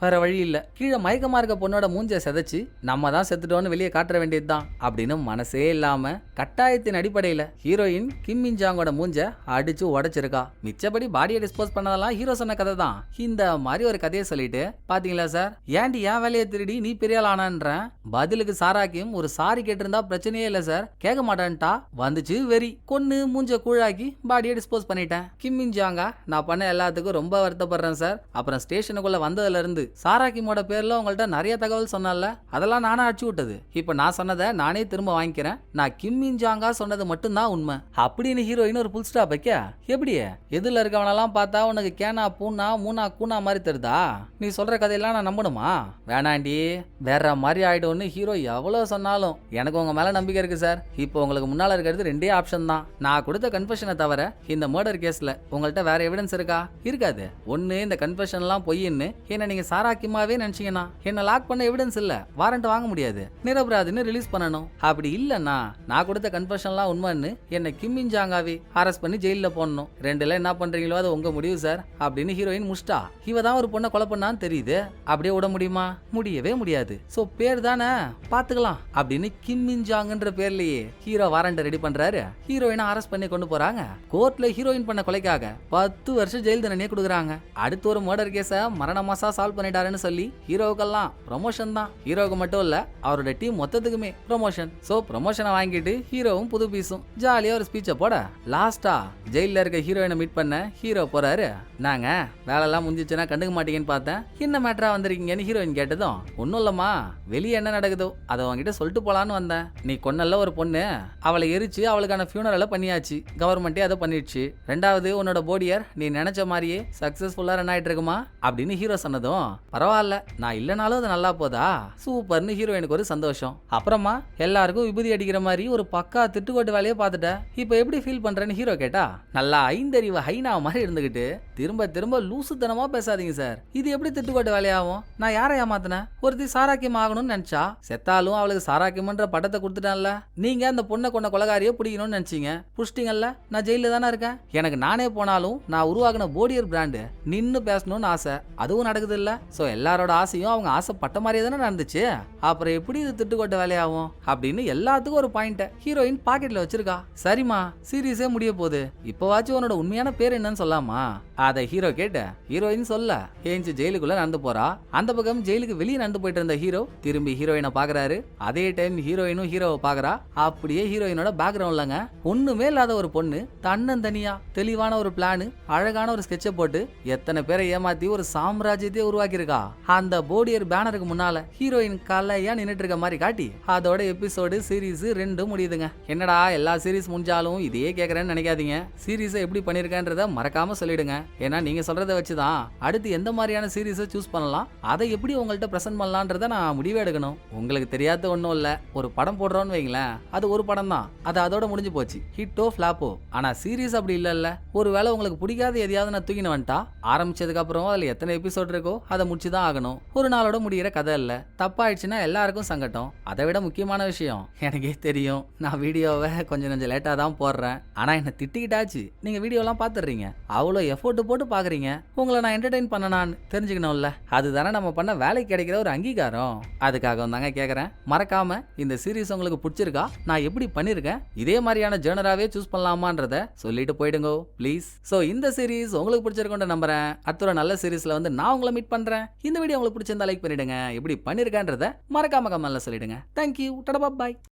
வேற வழி இல்ல, கீழே மயக்கமா இருக்க பொண்ணோட மூஞ்ச செதைச்சு நம்ம தான் செத்துட்டோன்னு வெளியே காட்டுற வேண்டியதுதான் அப்படின்னு மனசே இல்லாம கட்டாயத்தின் அடிப்படையில ஹீரோயின் கிம் மின் ஜாங்கோட மூஞ்ச அடிச்சு உடைச்சிருக்கா. மிச்சபடி பாடியை டிஸ்போஸ் பண்ணதெல்லாம் ஹீரோ சொன்ன கதை தான். இந்த மாதிரி ஒரு கதையை சொல்லிட்டு பாத்தீங்களா சார், ஏன்டி ஏன் வேலையை திருடி நீ பெரிய ஆளானன்ற பதிலுக்கு சாராக்கியும் ஒரு சாரி கேட்டிருந்தா பிரச்சனையே இல்ல சார், கேட்க மாட்டேன்ட்டா. வந்துச்சு வெறி, கொன்னு மூஞ்ச கூழாக்கி பாடியை டிஸ்போஸ் பண்ணிட்டேன். கிம் மின் ஜாங்கா, நான் பண்ண எல்லாத்துக்கும் ரொம்ப வருத்தப்படுறேன் சார். அப்புறம் ஸ்டேஷனுக்குள்ள வந்ததுல இருந்து சாராக்கிமோட பேர்ல உங்கள்ட்ட நிறைய தகவல் சொன்னால அதெல்லாம் நானே அடிச்சு விட்டது. இப்ப நான் சொன்னதை நானே திரும்ப வாங்கிக்கிறேன். நான் கிம் மின் ஜாங்கா சொன்னது மட்டும்தான் உண்மை அப்படின்னு ஹீரோயின் ஒரு புல் ஸ்டாப் வைக்க, எப்படி எதுல இருக்கவனெல்லாம் பார்த்தா உனக்கு கேனா பூனா மூனா கூனா மாதிரி தெரியுதா? நீ சொல்ற கதையெல்லாம் நான் நம்பணுமா? வேணாண்டி, வேற மாதிரி ஆயிடும்னு ஹீரோ எவ்வளவு சொன்னாலும் எனக்கு உங்க மேல நம்பிக்கை இருக்கு சார். இப்போ உங்களுக்கு முன்னால இருக்கிறது ரெண்டே ஆப்ஷன் தான். நான் கொடுத்த கன்ஃபெஷனை தவிர இந்த மர்டர் கேஸ்ல உங்கள்ட்ட வேற எவிடன்ஸ் இருக்கா? இருக்காது. ஒன்னு இந்த கன்ஃபெஷன்லாம் பொய்ன்னு என்ன நீங்க சாராக்கிமாவே நினைச்சீங்கன்னா என்ன லாக் பண்ண எவிடன்ஸ் இல்ல, வாரண்ட் வாங்க முடியாது, நிரபராதின்னு ரிலீஸ் பண்ணணும். அப்படி இல்லன்னா நான் கொடுத்த கன்ஃபெஷன்லாம் உண்மைன்னு என்ன கிம் மின் ஜாங்காவே அரெஸ்ட் பண்ணி ஜெயில போடணும். ரெண்டுல என்ன பண்றீங்களோ அது உங்க முடிவு சார் அப்படின்னு ஹீரோயின் முஸ்டா. இவ தான் ஒரு பொண்ணை கொலை பண்ணான்னு தெரியுது, அப்படியே விட முடியுமா? முடியவே முடியாது. சோ பேர் தானே பாத்துக்கலாம் அப்படின்னு கிம் மின் ஜாங்ன்ற பேர்லயே ஹீரோ வாரண்ட் ரெடி பண்றாரு. ஹீரோயினை அரெஸ்ட் பண்ணி கொண்டு போறாங்க. கோர்ட்ல ஹீரோயின் பண்ண கொலைக்காக 10 வருஷம் ஜெயில் தண்டனை கொடுக்குறாங்க. அடுத்து ஒரு மர்டர் கேஸ மரண மாசா சால்வ் பண்ணிட்டாருன்னு சொல்லி ஹீரோவுக்கெல்லாம் ப்ரொமோஷன் தான். ஹீரோவுக்கு மட்டும் இல்ல, அவரோட டீம் மொத்தத்துக்குமே ப்ரொமோஷன். சோ ப்ரொமோஷனை வாங்கிட்டு ஹீரோவும் புது பீஸும் ஜாலியா ஒரு ஸ்பீச்சை போட லாஸ்டா ஜெயில இருக்க ஹீரோயினை மீட் பண்ண ஹீரோ போறாரு. நாங்க வேலைலாம் முடிஞ்சிச்சுன்னா கண்டுக்க மாட்டீங்கன்னு பார்த்தேன், என்ன மேட்டரா வந்திருக்கீங்கன்னு ஹீரோயின் கேட்டதும், ஒன்னும் இல்லம்மா, வெளியே என்ன நடக்குதோ அதை அவங்ககிட்ட சொல்லிட்டு போலான்னு வந்தேன். நீ கொன்னல்ல ஒரு பொண்ணு, அவளை எரிச்சு அவளுக்கான ஃபியூனரலை பண்ணியாச்சு, கவர்மெண்டே அதை பண்ணிடுச்சு. ரெண்டாவது உன்னோட போடியர் நீ நினைச்ச மாதிரியே சக்சஸ்ஃபுல்லா ரன் ஆயிட்டு இருக்குமா அப்படின்னு ஹீரோ சொன்னதும், பரவாயில்ல நான் இல்லனாலும் அது நல்லா போதா சூப்பர்னு ஹீரோயினுக்கு ஒரு சந்தோஷம். அப்புறமா எல்லாருக்கும் விபூதி அடிக்கிற மாதிரி ஒரு பக்கா திட்டுக்கோட்டு வேலையை பார்த்துட்ட, இப்போ எப்படி ஃபீல் பண்றேன்னு ஹீரோ கேட்டா, நல்லா ஐந்தறிவு ஹைனா மாதிரி இருந்துகிட்டு திரும்ப திரும்ப லூசுத்தனமா பேசாதீங்க சார், இது எப்படி திட்டுக்கோட்டு வேலையாகும்? நான் யாரை ஏமாத்தினேன்? ஒருத்தி சாராக்கியம் ஆகணும்னு நினைச்சா செத்தாலும் அவளுக்கு சாராக்கியம்ன்ற பட்டத்தை கொடுத்துட்டான்ல. நீங்க அந்த பொண்ணை கொண்ட கொலகாரியை பிடிக்கணும்னு நினைச்சீங்க, புடிச்சிட்டீங்கல்ல. நான் ஜெயில தானே இருக்கேன். எனக்கு நானே போனாலும் நான் உருவாக்கின போடியர் பிராண்டு நின்னு பேசணும்னு ஆசை, அதுவும் நடக்குது இல்ல. சோ எல்லாரோட ஆசையும் அவங்க ஆசைப்பட்ட மாதிரியே தானே நடந்துச்சு, அப்புறம் எப்படி இது திட்டுக்கோட்ட வேலையாகும் அப்படின்னு எல்லாத்துக்கும் ஒரு பாயிண்ட் ஹீரோயின் பாக்கெட்ல வச்சிருக்கா. சரிமா, சீரியஸே முடிய போகுது, இப்பவாச்சும் உன்னோட உண்மையான பேர் என்னன்னு சொல்லாமா? அதை ஹீரோ கேட்ட ஹீரோயின் சொல்ல ஏஞ்சி ஜெயிலுக்குள்ள நடந்து போறா. அந்த பக்கம் ஜெயிலுக்கு வெளியே நடந்து போயிட்டு இருந்த ஹீரோ திரும்பி ஹீரோயினை பாக்குறாரு. அதே டைம் ஹீரோயினும் ஹீரோவை பாக்குறா. அப்படியே ஹீரோயினோட பேக்ரவுண்ட்லங்க ஒண்ணுமே இல்லாத ஒரு பொண்ணு தன்னந்தனியா தெளிவான ஒரு பிளான், அழகான ஒரு ஸ்கெட்சை போட்டு எத்தனை பேரை ஏமாத்தி ஒரு சாம்ராஜ்யத்தையே உருவாக்கி இருக்கா. அந்த போடியர் பேனருக்கு முன்னால ஹீரோயின் கலையா நின்னுட்டு இருக்க மாதிரி காட்டி அதோட எபிசோடு சீரீஸ் 2 முடியுதுங்க. என்னடா எல்லா சீரீஸ் முடிஞ்சாலும் இதையே கேக்குறேன்னு நினைக்காதீங்க, சீரீஸை எப்படி பண்ணிருக்கேன்றத மறக்காம சொல்லிடுங்க. ஏன்னா நீங்க சொல்றதை வச்சுதான் அடுத்து எந்த மாதிரியான சீரீஸை சூஸ் பண்ணலாம், அதை எப்படி உங்கள்கிட்ட பிரசன்ட் பண்ணலான்றத நான் முடிவே எடுக்கணும். உங்களுக்கு தெரியாத ஒன்றும் இல்லை, ஒரு படம் போடுறோன்னு வைங்களேன், அது ஒரு படம் தான், அது அதோட முடிஞ்சு போச்சு, ஹிட்டோ ஃபிளாப்போ. ஆனா சீரீஸ் அப்படி இல்லைல்ல, ஒருவேளை உங்களுக்கு பிடிக்காத எதையாவது நான் தூக்கின வந்துட்டா ஆரம்பிச்சதுக்கு அப்புறம் அதில் எத்தனை எபிசோட் இருக்கோ அதை முடிச்சுதான் ஆகணும். ஒரு நாளோட முடிகிற கதை இல்லை, தப்பாயிடுச்சுன்னா எல்லாருக்கும் சங்கட்டம். அதை விட முக்கியமான விஷயம் எனக்கே தெரியும், நான் வீடியோவை கொஞ்சம் லேட்டாக தான் போடுறேன், ஆனா என்ன திட்டிக்கிட்டாச்சு நீங்க வீடியோலாம் பார்த்துடுறீங்க, அவ்வளோ எஃபோர்ட் போட்டு பாக்குறீங்க, உங்களை நான் என்டர்டெயின் பண்ணனான்னு தெரிஞ்சுக்கணும்ல. அதுதானே நம்ம பண்ண வேலைக்கு கிடைக்கிற ஒரு அங்கீகாரம். அதுக்காக தாங்க கேட்குறேன், மறக்காம இந்த சீரீஸ் உங்களுக்கு பிடிச்சிருக்கா, நான் எப்படி பண்ணிருக்கேன், இதே மாதிரியான ஜேர்னராகவே சூஸ் பண்ணலாமான்றத சொல்லிட்டு போயிடுங்க ப்ளீஸ். ஸோ இந்த சீரீஸ் உங்களுக்கு பிடிச்சிருக்கோன்னு நம்புறேன். அடுத்த ஒரு நல்ல சீரீஸ்ல வந்து நான் உங்களை மீட் பண்றேன். இந்த வீடியோ உங்களுக்கு பிடிச்சிருந்தா லைக் பண்ணிடுங்க, எப்படி பண்ணிருக்கேன்றத மறக்காம கமெண்ட்ல சொல்லிடுங்க. தேங்க்யூ, டடா பாய்.